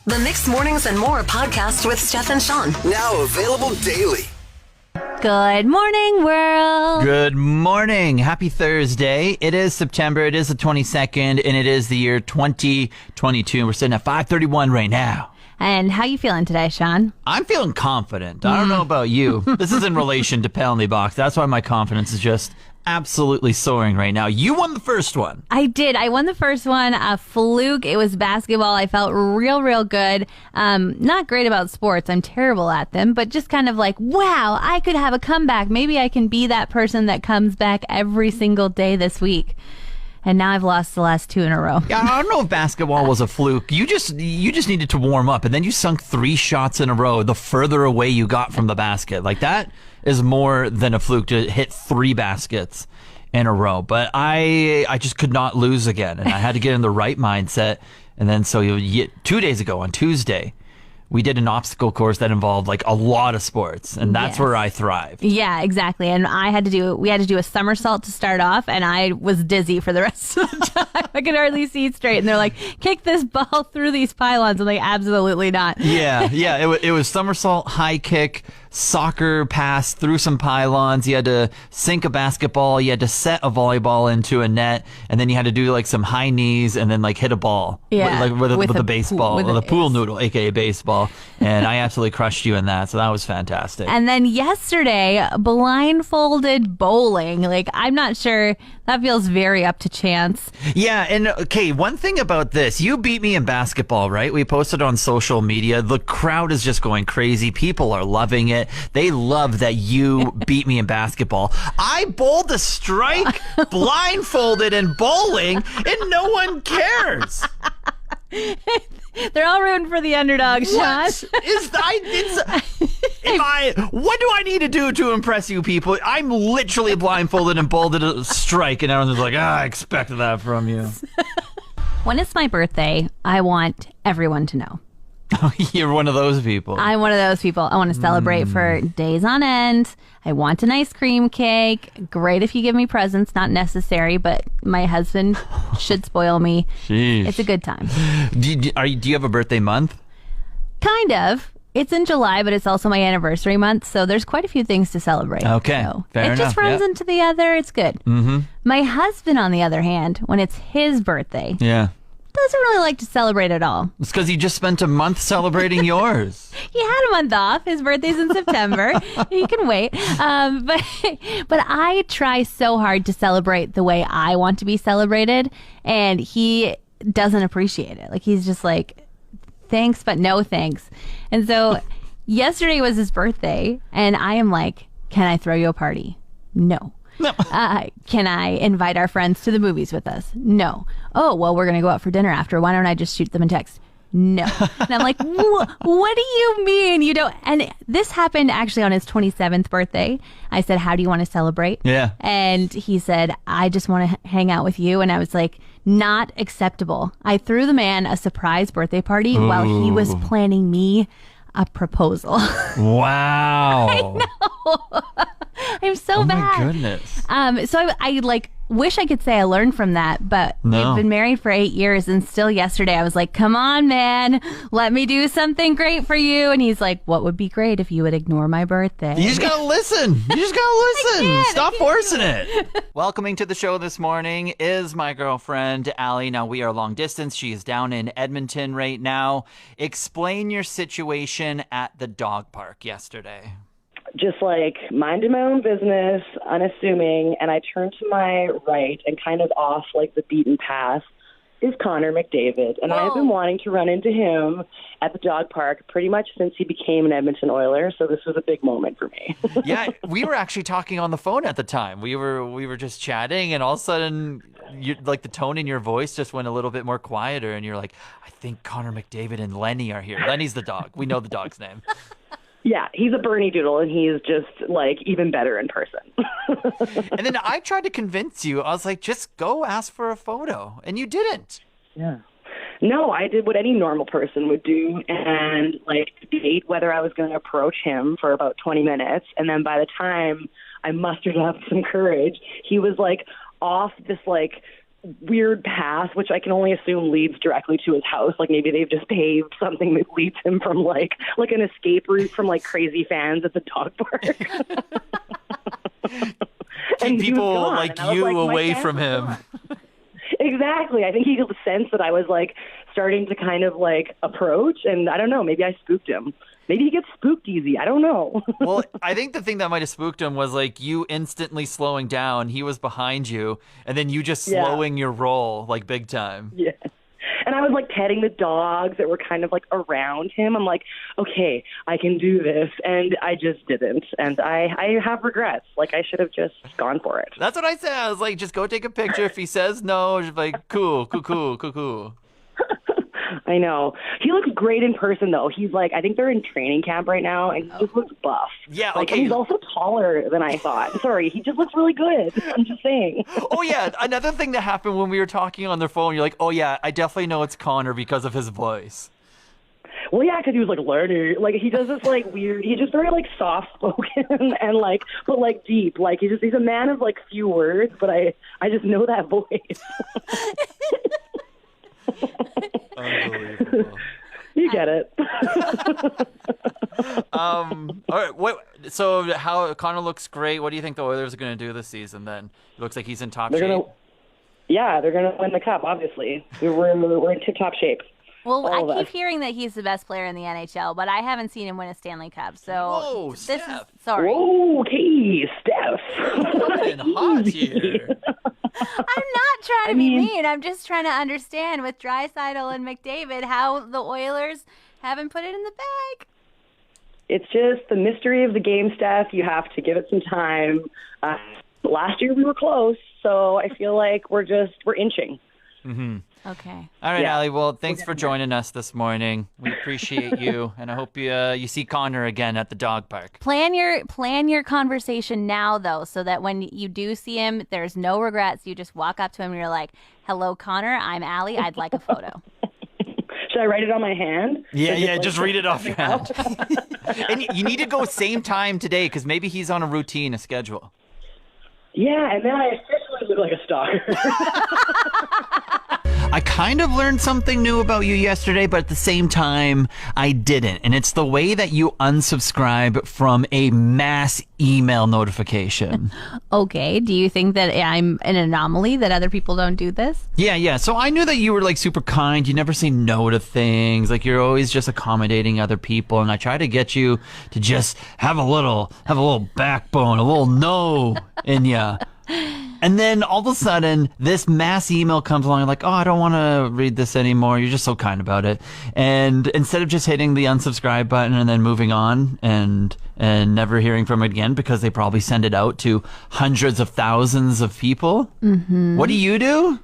The Mixed Mornings and More podcast with Steph and Sean. Now available daily. Good morning, world. Good morning. Happy Thursday. It is September. It is the 22nd, and it is the year 2022. We're sitting at 5:31 right now. And how you feeling today, Sean? I'm feeling confident. I don't know about you. This is in relation to Penalty Box. That's why my confidence is just absolutely soaring right now. You won the first one. I did. I won the first one. A fluke. It was basketball. I felt real good. Not great about sports. I'm terrible at them, but just kind of like, wow, I could have a comeback. Maybe I can be that person that comes back every single day this week. And now I've lost the last two in a row. Yeah, I don't know if basketball was a fluke. You just needed to warm up, and then you sunk 3 shots in a row the further away you got from the basket. Like, that is more than a fluke to hit 3 baskets in a row. But I just could not lose again, and I had to get in the right mindset. And then so 2 days ago on Tuesday, we did an obstacle course that involved like a lot of sports, and that's where I thrive. Yeah, exactly. And we had to do a somersault to start off, and I was dizzy for the rest of the time. I could hardly see straight. And they're like, kick this ball through these pylons. I'm like, absolutely not. Yeah. It was somersault, high kick, soccer pass through some pylons. You had to sink a basketball. You had to set a volleyball into a net, and then you had to do like some high knees and then like hit a ball. Yeah, with a baseball, with a pool noodle, aka baseball. And I absolutely crushed you in that. So that was fantastic. And then yesterday, blindfolded bowling. Like, I'm not sure. That feels very up to chance. Yeah, and okay, one thing about this, you beat me in basketball, right? We posted on social media. The crowd is just going crazy. People are loving it. They love that you beat me in basketball. I bowled a strike blindfolded in bowling, and no one cares. They're all rooting for the underdog, Sean. What do I need to do to impress you people? I'm literally blindfolded and bowled a strike, and everyone's like, I expected that from you. When it's my birthday, I want everyone to know. You're one of those people. I'm one of those people. I want to celebrate for days on end. I want an ice cream cake. Great if you give me presents. Not necessary, but my husband should spoil me. Sheesh. It's a good time. Do you have a birthday month? Kind of. It's in July, but it's also my anniversary month, so there's quite a few things to celebrate. Okay, so fair enough. It just runs into the other. It's good. Mm-hmm. My husband, on the other hand, when it's his birthday, doesn't really like to celebrate at all. It's because he just spent a month celebrating yours. He had a month off. His birthday's in September. He can wait. But I try so hard to celebrate the way I want to be celebrated, and he doesn't appreciate it. Like, he's just like, thanks, but no thanks. And so yesterday was his birthday, and I am like, can I throw you a party? No. No. Can I invite our friends to the movies with us? No. Oh, well, we're going to go out for dinner after. Why don't I just shoot them a text? No. And I'm like, what do you mean you don't? And this happened actually on his 27th birthday. I said, how do you want to celebrate? Yeah. And he said, I just want to hang out with you. And I was like, not acceptable. I threw the man a surprise birthday party while he was planning me a proposal. Wow. I know. I'm so bad. Oh my goodness. So I like wish I could say I learned from that, but we've been married for 8 years, and still yesterday I was like, come on, man, let me do something great for you. And he's like, what would be great if you would ignore my birthday? You just gotta listen. Stop forcing it. Welcoming to the show this morning is my girlfriend, Allie. Now, we are long distance. She is down in Edmonton right now. Explain your situation at the dog park yesterday. Just like minding my own business, unassuming, and I turn to my right and kind of off like the beaten path is Connor McDavid. And I have been wanting to run into him at the dog park pretty much since he became an Edmonton Oiler, so this was a big moment for me. Yeah, we were actually talking on the phone at the time. We were just chatting, and all of a sudden, like the tone in your voice just went a little bit more quieter, and you're like, I think Connor McDavid and Lenny are here. Lenny's the dog. We know the dog's name. Yeah, he's a Bernie Doodle, and he's just, like, even better in person. And then I tried to convince you. I was like, just go ask for a photo. And you didn't. Yeah. No, I did what any normal person would do and, like, debate whether I was going to approach him for about 20 minutes. And then by the time I mustered up some courage, he was, like, off this, like, weird path, which I can only assume leads directly to his house. Like maybe they've just paved something that leads him from like an escape route from like crazy fans at the dog park. Keep people like you away from him. Exactly. I think he sensed that I was like starting to kind of like approach, and I don't know, maybe I spooked him. Maybe he gets spooked easy. I don't know. Well, I think the thing that might have spooked him was like you instantly slowing down. He was behind you, and then you just slowing your roll like big time. Yeah. And I was like petting the dogs that were kind of like around him. I'm like, okay, I can do this. And I just didn't. And I have regrets. Like I should have just gone for it. That's what I said. I was like, just go take a picture. If he says no, just like, cool. I know. He looks great in person, though. He's like, I think they're in training camp right now, and he just looks buff. Yeah, like, okay. And he's also taller than I thought. Sorry, he just looks really good. I'm just saying. Oh, yeah. Another thing that happened when we were talking on the phone, you're like, oh, yeah, I definitely know it's Connor because of his voice. Well, yeah, because he was like learning. Like he does this like weird. He's just very like soft spoken and like, but like deep. Like he's a man of like few words. But I just know that voice. Unbelievable. You get it. All right. So how Connor looks great. What do you think the Oilers are going to do this season? Then it looks like he's in top shape. They're gonna win the cup. Obviously, we're in tip-top shape. Well, I keep hearing that he's the best player in the NHL, but I haven't seen him win a Stanley Cup. So Whoa, this Steph. is sorry. Whoa, okay, Steph. Coming hot here. I'm not trying to be mean. I'm just trying to understand with Draisaitl and McDavid how the Oilers haven't put it in the bag. It's just the mystery of the game, Steph. You have to give it some time. Last year we were close, so I feel like we're inching. Mm-hmm. Okay. All right, Allie. Well, thanks for joining us this morning. We appreciate you, and I hope you see Connor again at the dog park. Plan your conversation now, though, so that when you do see him, there's no regrets. You just walk up to him and you're like, "Hello, Connor. I'm Allie. I'd like a photo." Should I write it on my hand? Yeah. Just read it off your hand. And you need to go same time today because maybe he's on a schedule. Yeah, and then I officially look like a stalker. I kind of learned something new about you yesterday, but at the same time, I didn't. And it's the way that you unsubscribe from a mass email notification. Okay. Do you think that I'm an anomaly, that other people don't do this? Yeah. So I knew that you were like super kind. You never say no to things. Like you're always just accommodating other people. And I try to get you to just have a little backbone, a little no in ya. And then all of a sudden, this mass email comes along like, oh, I don't want to read this anymore. You're just so kind about it. And instead of just hitting the unsubscribe button and then moving on and never hearing from it again because they probably send it out to hundreds of thousands of people, what do?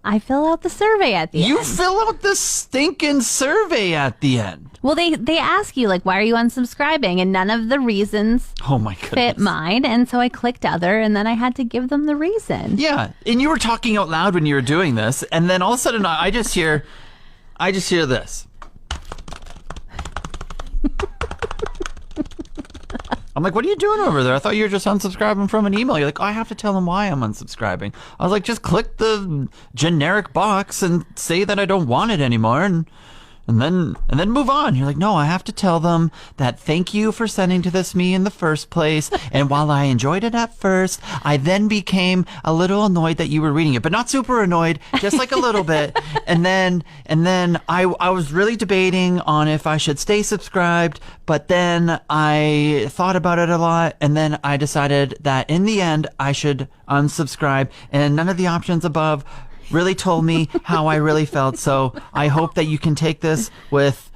I fill out the survey at the end. You fill out the stinking survey at the end. Well, they ask you, like, why are you unsubscribing? And none of the reasons fit mine. And so I clicked other, and then I had to give them the reason. Yeah. And you were talking out loud when you were doing this. And then all of a sudden, I just hear this. I'm like, what are you doing over there? I thought you were just unsubscribing from an email. You're like, oh, I have to tell them why I'm unsubscribing. I was like, just click the generic box and say that I don't want it anymore and then move on. You're like, no, I have to tell them that thank you for sending to me in the first place. And while I enjoyed it at first, I then became a little annoyed that you were reading it, but not super annoyed, just like a little bit. And then I was really debating on if I should stay subscribed, but then I thought about it a lot. And then I decided that in the end, I should unsubscribe, and none of the options above really told me how I really felt. So I hope that you can take this with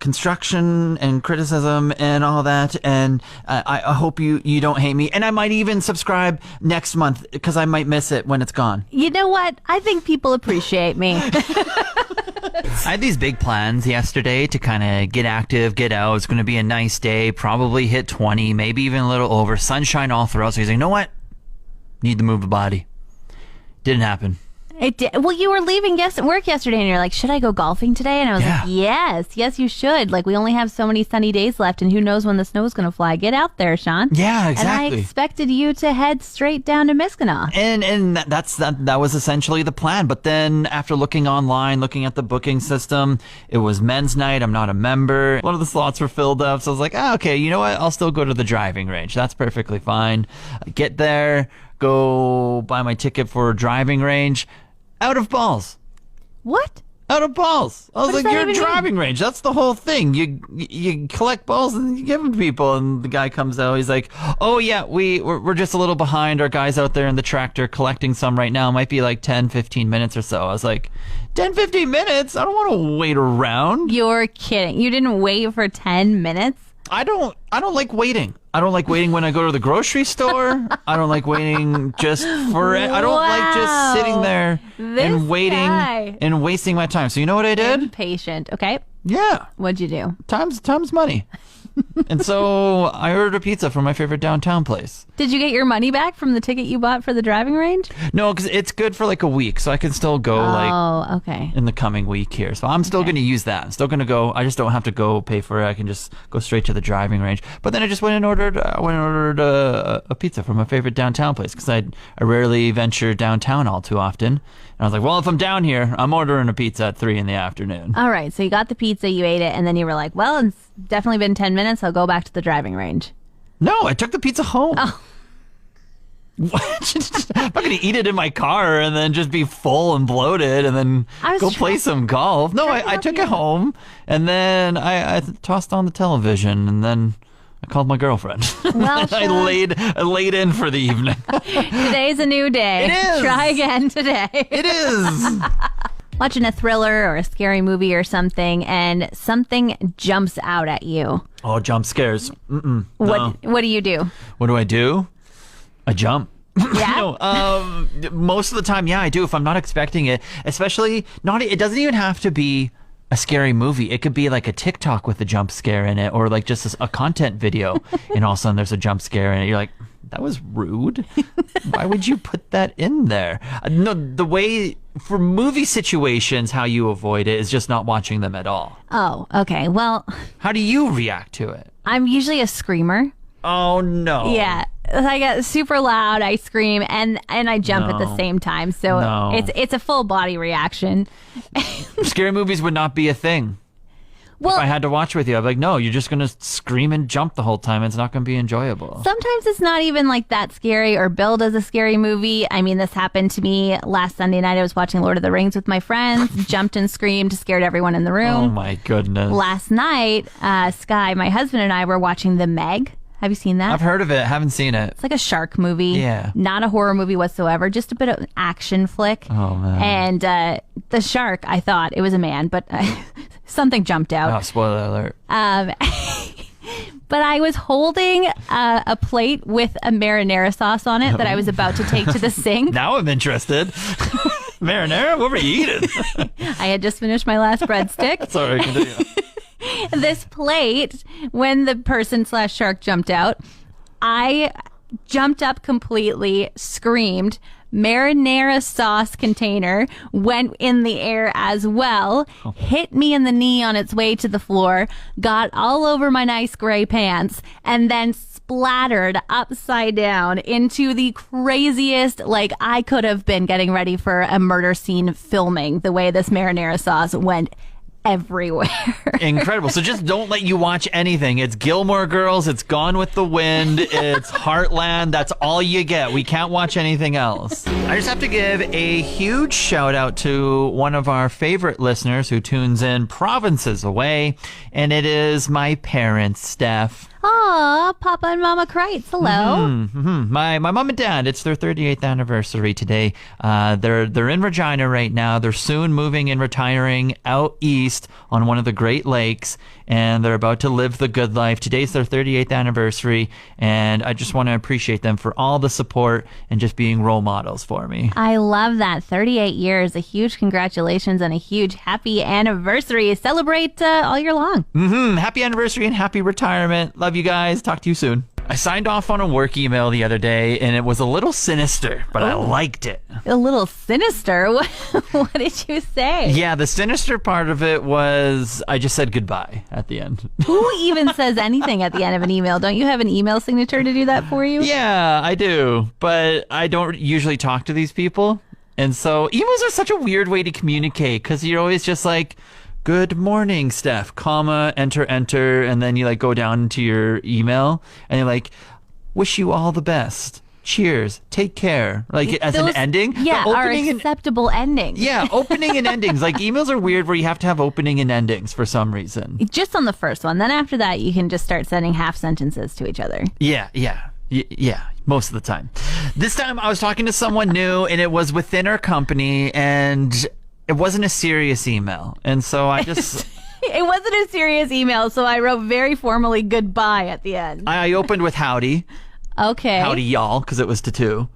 construction and criticism and all that. And I hope you don't hate me. And I might even subscribe next month because I might miss it when it's gone. You know what? I think people appreciate me. I had these big plans yesterday to kind of get active, get out. It's going to be a nice day, probably hit 20, maybe even a little over, sunshine all throughout. So he's like, you know what? Need to move the body. Didn't happen. It did. Well, you were leaving work yesterday, and you're like, should I go golfing today? And I was like, yes, you should. Like, we only have so many sunny days left, and who knows when the snow's going to fly. Get out there, Sean. Yeah, exactly. And I expected you to head straight down to Miskinaw. And that was essentially the plan. But then after looking online, looking at the booking system, it was men's night. I'm not a member. One of the slots were filled up. So I was like, okay, you know what? I'll still go to the driving range. That's perfectly fine. I get there, go buy my ticket for a driving range. Out of balls. What? Out of balls. I was What does like, that you're even driving range. That's the whole thing. You collect balls and you give them to people. And the guy comes out. He's like, oh, yeah, we're just a little behind. Our guy's out there in the tractor collecting some right now. It might be like 10, 15 minutes or so. I was like, 10, 15 minutes? I don't want to wait around. You're kidding. You didn't wait for 10 minutes? I don't like waiting. I don't like waiting when I go to the grocery store. I don't like waiting just for it. I don't like just sitting there and waiting and wasting my time. So you know what I did? Impatient. Okay. Yeah. What'd you do? Time's money. And so I ordered a pizza from my favorite downtown place. Did you get your money back from the ticket you bought for the driving range? No, because it's good for like a week, so I can still go okay. in the coming week here. So I'm still going to use that. I'm still going to go. I just don't have to go pay for it. I can just go straight to the driving range. But then I just went and ordered a pizza from my favorite downtown place because I rarely venture downtown all too often. And I was like, well, if I'm down here, I'm ordering a pizza at 3 p.m. All right. So you got the pizza, you ate it, and then you were like, well, it's definitely been 10 minutes. I'll go back to the driving range. No, I took the pizza home. Oh. What? I'm not going to eat it in my car and then just be full and bloated and then go play some golf. No, I took it home and then I tossed on the television and then I called my girlfriend. Well, I laid in for the evening. Today's a new day. It is. Try again today. It is. Watching a thriller or a scary movie or something, and something jumps out at you. Oh, jump scares. No. What do you do? What do I do? I jump. Yeah. No, most of the time, yeah, I do. If I'm not expecting it, especially it doesn't even have to be a scary movie. It could be like a TikTok with a jump scare in it, or like just a content video, and all of a sudden there's a jump scare in it. You're like, that was rude. Why would you put that in there? No, the way for movie situations, how you avoid it is just not watching them at all. Oh, okay. Well, how do you react to it? I'm usually a screamer. Oh no. Yeah. I get super loud, I scream, and I jump at the same time. So it's a full body reaction. Scary movies would not be a thing. Well, if I had to watch with you, I'd be like, no, you're just going to scream and jump the whole time. It's not going to be enjoyable. Sometimes it's not even like that scary or billed as a scary movie. I mean, this happened to me last Sunday night. I was watching Lord of the Rings with my friends, jumped and screamed, scared everyone in the room. Oh my goodness. Last night, Sky, my husband, and I were watching The Meg. Have you seen that? I've heard of it. Haven't seen it. It's like a shark movie. Yeah. Not a horror movie whatsoever. Just a bit of an action flick. Oh, man. And the shark, I thought it was a man, but something jumped out. Oh, spoiler alert. But I was holding a plate with a marinara sauce on it that I was about to take to the sink. Now I'm interested. Marinara? What were you eating? I had just finished my last breadstick. Sorry, continue. This plate, when the person / shark jumped out, I jumped up completely, screamed. Marinara sauce container went in the air as well, hit me in the knee on its way to the floor, got all over my nice gray pants, and then splattered upside down into the craziest, like I could have been getting ready for a murder scene filming the way this marinara sauce went everywhere. Incredible. So just don't let you watch anything. It's Gilmore Girls, it's Gone with the Wind, it's Heartland. That's all you get. We can't watch anything else. I just have to give a huge shout out to one of our favorite listeners who tunes in provinces away, and it is my parents, Steph. Aw, Papa and Mama Kreitz. Hello. My mom and dad, it's their 38th anniversary today. They're in Regina right now. They're soon moving and retiring out east on one of the Great Lakes, and they're about to live the good life. Today's their 38th anniversary, and I just want to appreciate them for all the support and just being role models for me. I love that. 38 years. A huge congratulations and a huge happy anniversary. Celebrate all year long. Happy anniversary and happy retirement. Love you guys. Talk to you soon. I signed off on a work email the other day, and it was a little sinister, but I liked it. A little sinister? What did you say? Yeah, the sinister part of it was I just said goodbye at the end. Who even says anything at the end of an email? Don't you have an email signature to do that for you? Yeah, I do, but I don't usually talk to these people. And so emails are such a weird way to communicate because you're always just like, good morning, Steph, comma, enter, and then you like go down to your email and you're like, wish you all the best. Cheers. Take care. Like as an ending. Yeah, are acceptable endings. Yeah, opening and endings. Like emails are weird where you have to have opening and endings for some reason. Just on the first one. Then after that, you can just start sending half sentences to each other. Yeah, most of the time. This time I was talking to someone new and it was within our company and it wasn't a serious email. And so I just... It wasn't a serious email, so I wrote very formally goodbye at the end. I opened with howdy. Okay. Howdy, y'all, because it was to two.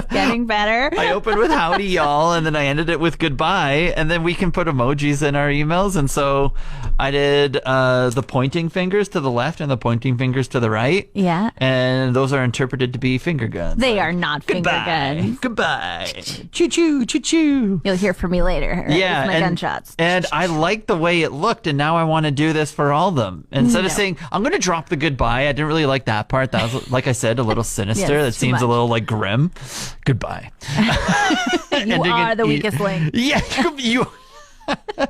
Getting better. I opened with howdy, y'all, and then I ended it with goodbye, and then we can put emojis in our emails. And so I did the pointing fingers to the left and the pointing fingers to the right. Yeah. And those are interpreted to be finger guns. They are not finger guns. Goodbye. Choo-choo, choo-choo. You'll hear from me later. Right? Yeah. With my gunshots. And I like the way it looked, and now I want to do this for all of them. Instead of saying, I'm going to drop the goodbye, I didn't really like that part. That was, like I said, a little sinister. Yes, that seems a little like grim. Goodbye. You are the weakest link. Yeah, you.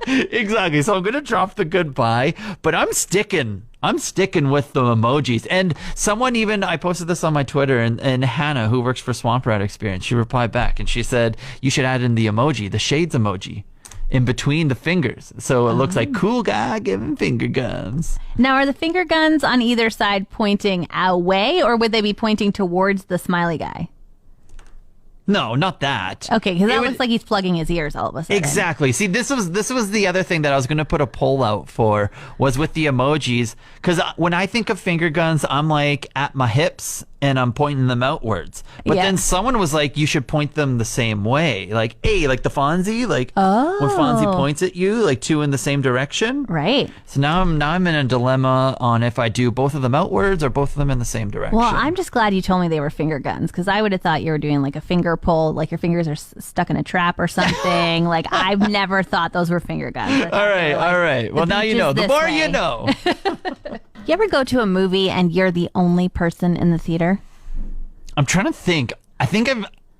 Exactly. So I'm going to drop the goodbye, but I'm sticking with the emojis. And someone even, I posted this on my Twitter, and Hannah, who works for Swamp Rat Experience, she replied back and she said, you should add in the emoji, the shades emoji, in between the fingers. So it looks like cool guy giving finger guns. Now, are the finger guns on either side pointing away, or would they be pointing towards the smiley guy? No, not that. Okay, because that looks like he's plugging his ears all of a sudden. Exactly. See, this was the other thing that I was going to put a poll out for, was with the emojis. Because when I think of finger guns, I'm like at my hips and I'm pointing them outwards. But then someone was like, you should point them the same way. Like, hey, like the Fonzie, like when Fonzie points at you, like two in the same direction. Right. So now I'm in a dilemma on if I do both of them outwards or both of them in the same direction. Well, I'm just glad you told me they were finger guns, because I would have thought you were doing like a finger pull, like your fingers are stuck in a trap or something. Like, I've never thought those were finger guns. All right. Well, now you know. The more you know. You ever go to a movie and you're the only person in the theater? I'm trying to think. I think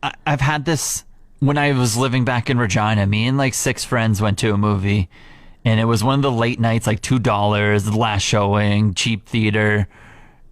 I've had this when I was living back in Regina. Me and like 6 friends went to a movie, and it was one of the late nights, like $2, the last showing, cheap theater.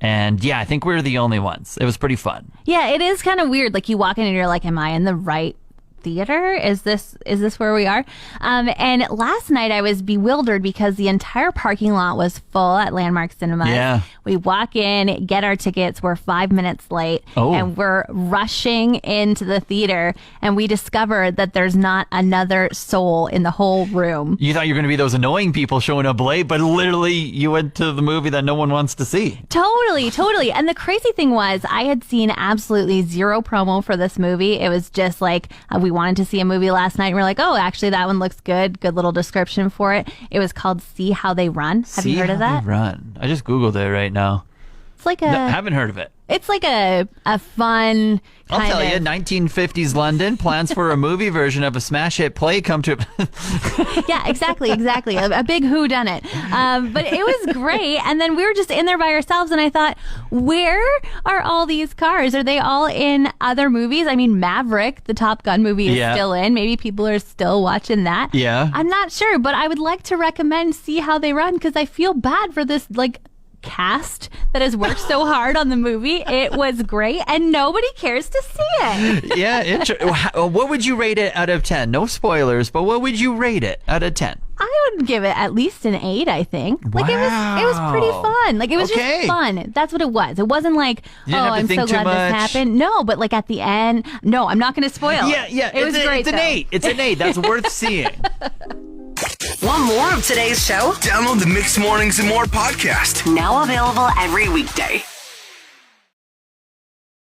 And yeah, I think we were the only ones. It was pretty fun. Yeah, it is kind of weird. Like, you walk in and you're like, am I in the right theater? Is this where we are? And last night I was bewildered because the entire parking lot was full at Landmark Cinemas. Yeah. We walk in, get our tickets, we're 5 minutes late, and we're rushing into the theater, and we discover that there's not another soul in the whole room. You thought you were going to be those annoying people showing up late, but literally you went to the movie that no one wants to see. Totally. And the crazy thing was, I had seen absolutely zero promo for this movie. It was just like, we wanted to see a movie last night, and we're like, oh, actually that one looks good little description for it. It was called See How They Run. Have you heard of that? See How They Run. I just googled it right now. It's like haven't heard of it. It's like a fun I'll tell you, 1950s London, plans for a movie version of a smash hit play come to... Yeah, exactly. A big whodunit. But it was great. And then we were just in there by ourselves, and I thought, where are all these cars? Are they all in other movies? I mean, Maverick, the Top Gun movie, is still in. Maybe people are still watching that. Yeah. I'm not sure, but I would like to recommend See How They Run, because I feel bad for this, like, cast that has worked so hard on the movie. It was great, and nobody cares to see it. Yeah, what would you rate it out of 10? No spoilers, but what would you rate it out of 10? I would give it at least an 8, I think. Like, it was pretty fun. Like, it was just fun. That's what it was. It wasn't like, I'm so glad this happened. No, but like at the end, no, I'm not going to spoil it. Yeah. It was great. It's an 8. That's worth seeing. Want more of today's show? Download the Mixed Mornings and More podcast. Now available every weekday.